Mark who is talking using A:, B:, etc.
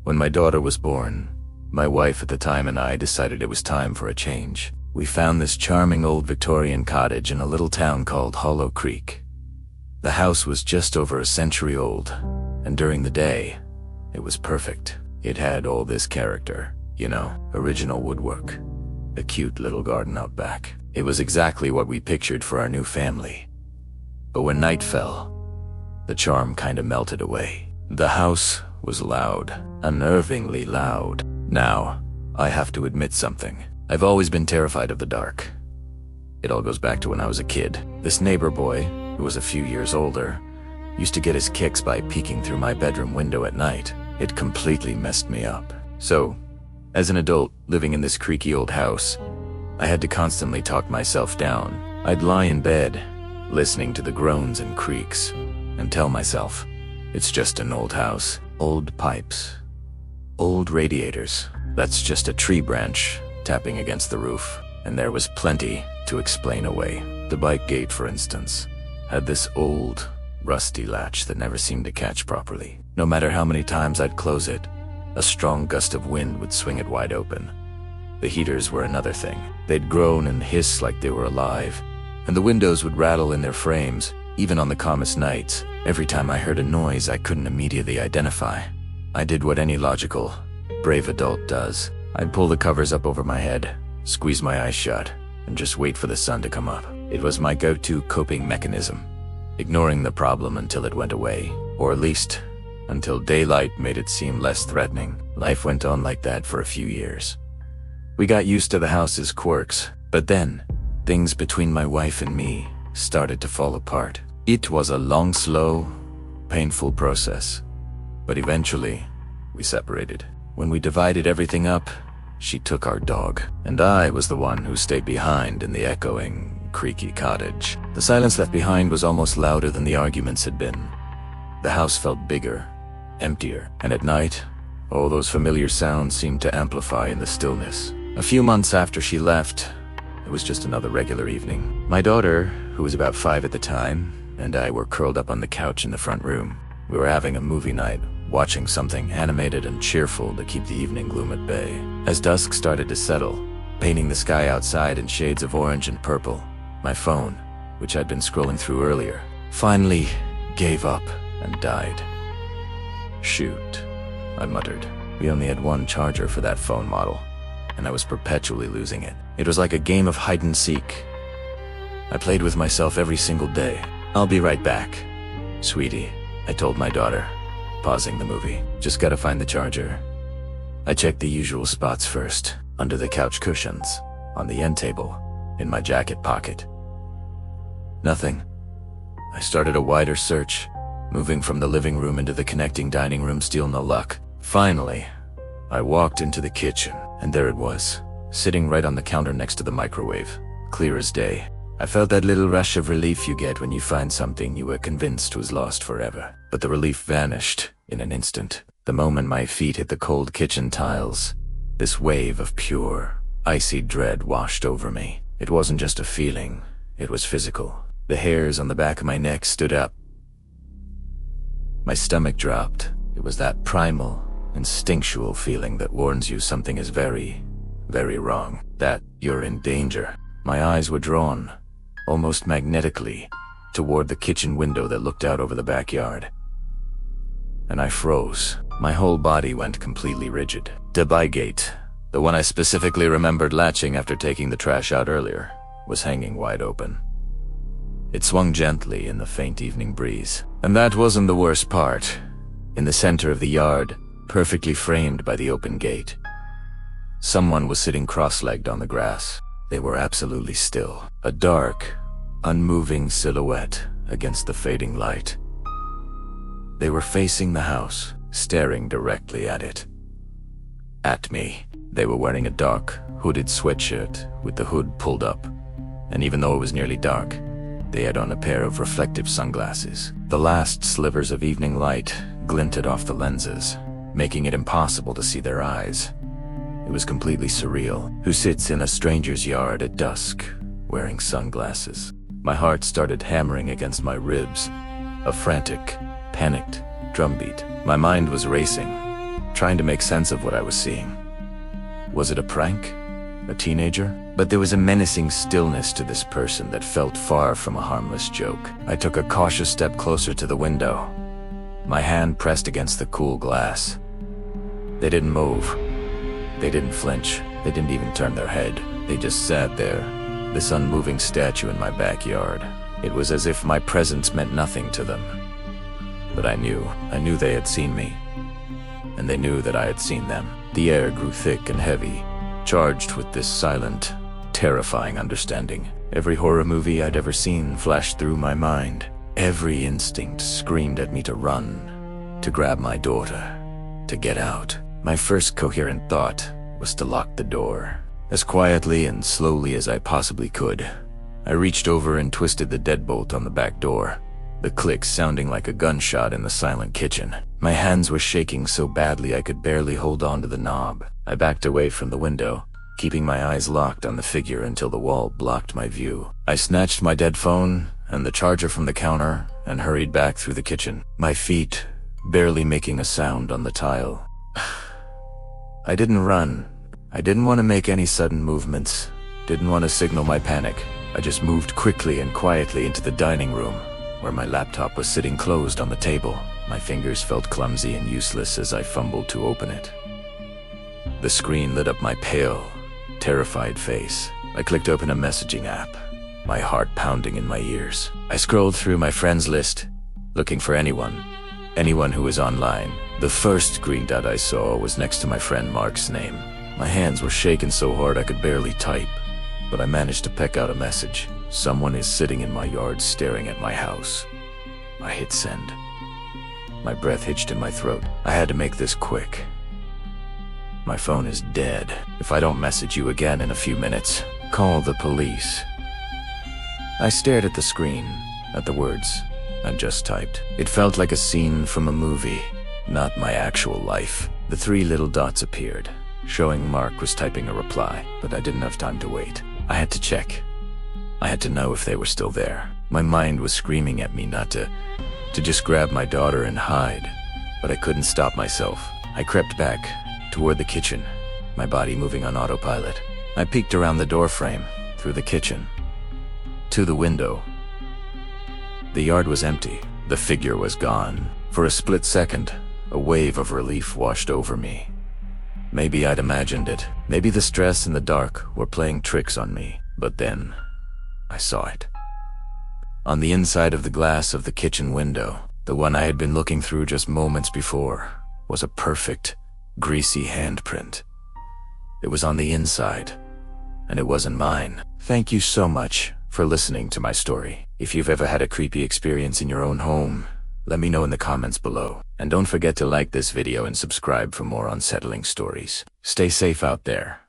A: When my daughter was born, my wife at the time and I decided it was time for a change. We found this charming old Victorian cottage in a little town called Hollow Creek. The house was just over a century old, and during the day, it was perfect. It had all this character, original woodwork, a cute little garden out back. It was exactly what we pictured for our new family. But when night fell, the charm kinda melted away. The house was loud, unnervingly loud. Now, I have to admit something. I've always been terrified of the dark. It all goes back to when I was a kid. This neighbor boy, who was a few years older, used to get his kicks by peeking through my bedroom window at night. It completely messed me up. So, as an adult living in this creaky old house, I had to constantly talk myself down. I'd lie in bed, listening to the groans and creaks, and tell myself, it's just an old house, old pipes, old radiators. That's just a tree branch tapping against the roof. And there was plenty to explain away. The bike gate, for instance, had this old, rusty latch that never seemed to catch properly. No matter how many times I'd close it, a strong gust of wind would swing it wide open. The heaters were another thing. They'd groan and hiss like they were alive, and the windows would rattle in their frames, even on the calmest nights. Every time I heard a noise I couldn't immediately identify, I did what any logical, brave adult does. I'd pull the covers up over my head, squeeze my eyes shut, and just wait for the sun to come up. It was my go-to coping mechanism, ignoring the problem until it went away, or at least until daylight made it seem less threatening. Life went on like that for a few years. We got used to the house's quirks, but then, things between my wife and me started to fall apart. It was a long, slow, painful process, but eventually, we separated. When we divided everything up, she took our dog, and I was the one who stayed behind in the echoing, creaky cottage. The silence left behind was almost louder than the arguments had been. The house felt bigger, emptier, and at night, all those familiar sounds seemed to amplify in the stillness. A few months after she left, it was just another regular evening. My daughter, who was about 5 at the time, and I were curled up on the couch in the front room. We were having a movie night, watching something animated and cheerful to keep the evening gloom at bay. As dusk started to settle, painting the sky outside in shades of orange and purple, my phone, which I'd been scrolling through earlier, finally gave up and died. Shoot, I muttered. We only had one charger for that phone model, and I was perpetually losing it. It was like a game of hide and seek. I played with myself every single day. I'll be right back, sweetie, I told my daughter, pausing the movie. Just gotta find the charger. I checked the usual spots first, under the couch cushions, on the end table, in my jacket pocket. Nothing. I started a wider search, moving from the living room into the connecting dining room, still no luck. Finally, I walked into the kitchen, and there it was, sitting right on the counter next to the microwave, clear as day. I felt that little rush of relief you get when you find something you were convinced was lost forever. But the relief vanished in an instant. The moment my feet hit the cold kitchen tiles, this wave of pure, icy dread washed over me. It wasn't just a feeling, it was physical. The hairs on the back of my neck stood up. My stomach dropped. It was that primal, instinctual feeling that warns you something is very, very wrong, that you're in danger. My eyes were drawn, almost magnetically, toward the kitchen window that looked out over the backyard. And I froze. My whole body went completely rigid. The bike gate, the one I specifically remembered latching after taking the trash out earlier, was hanging wide open. It swung gently in the faint evening breeze. And that wasn't the worst part. In the center of the yard, perfectly framed by the open gate, someone was sitting cross-legged on the grass. They were absolutely still, a dark, unmoving silhouette against the fading light. They were facing the house, staring directly at it. At me. They were wearing a dark, hooded sweatshirt with the hood pulled up, and even though it was nearly dark, they had on a pair of reflective sunglasses. The last slivers of evening light glinted off the lenses, making it impossible to see their eyes. It was completely surreal. Who sits in a stranger's yard at dusk, wearing sunglasses? My heart started hammering against my ribs, a frantic, panicked drumbeat. My mind was racing, trying to make sense of what I was seeing. Was it a prank? A teenager? But there was a menacing stillness to this person that felt far from a harmless joke. I took a cautious step closer to the window, my hand pressed against the cool glass. They didn't move. They didn't flinch. They didn't even turn their head. They just sat there, this unmoving statue in my backyard. It was as if my presence meant nothing to them. But I knew they had seen me. And they knew that I had seen them. The air grew thick and heavy, charged with this silent, terrifying understanding. Every horror movie I'd ever seen flashed through my mind. Every instinct screamed at me to run, to grab my daughter, to get out. My first coherent thought was to lock the door. As quietly and slowly as I possibly could, I reached over and twisted the deadbolt on the back door, the click sounding like a gunshot in the silent kitchen. My hands were shaking so badly I could barely hold on to the knob. I backed away from the window, keeping my eyes locked on the figure until the wall blocked my view. I snatched my dead phone and the charger from the counter and hurried back through the kitchen, my feet barely making a sound on the tile. I didn't run. I didn't want to make any sudden movements. Didn't want to signal my panic. I just moved quickly and quietly into the dining room, where my laptop was sitting closed on the table. My fingers felt clumsy and useless as I fumbled to open it. The screen lit up my pale, terrified face. I clicked open a messaging app, my heart pounding in my ears. I scrolled through my friends list, looking for anyone who was online. The first green dot I saw was next to my friend Mark's name. My hands were shaking so hard I could barely type, but I managed to peck out a message. Someone is sitting in my yard staring at my house. I hit send. My breath hitched in my throat. I had to make this quick. My phone is dead. If I don't message you again in a few minutes, call the police. I stared at the screen, at the words I'd just typed. It felt like a scene from a movie, not my actual life. The 3 little dots appeared, showing Mark was typing a reply, but I didn't have time to wait. I had to check. I had to know if they were still there. My mind was screaming at me not to just grab my daughter and hide, but I couldn't stop myself. I crept back toward the kitchen, my body moving on autopilot. I peeked around the doorframe, through the kitchen, to the window. The yard was empty. The figure was gone. For a split second, a wave of relief washed over me. Maybe I'd imagined it. Maybe the stress and the dark were playing tricks on me. But then, I saw it. On the inside of the glass of the kitchen window, the one I had been looking through just moments before, was a perfect, greasy handprint. It was on the inside, and it wasn't mine. Thank you so much for listening to my story. If you've ever had a creepy experience in your own home, let me know in the comments below. And don't forget to like this video and subscribe for more unsettling stories. Stay safe out there.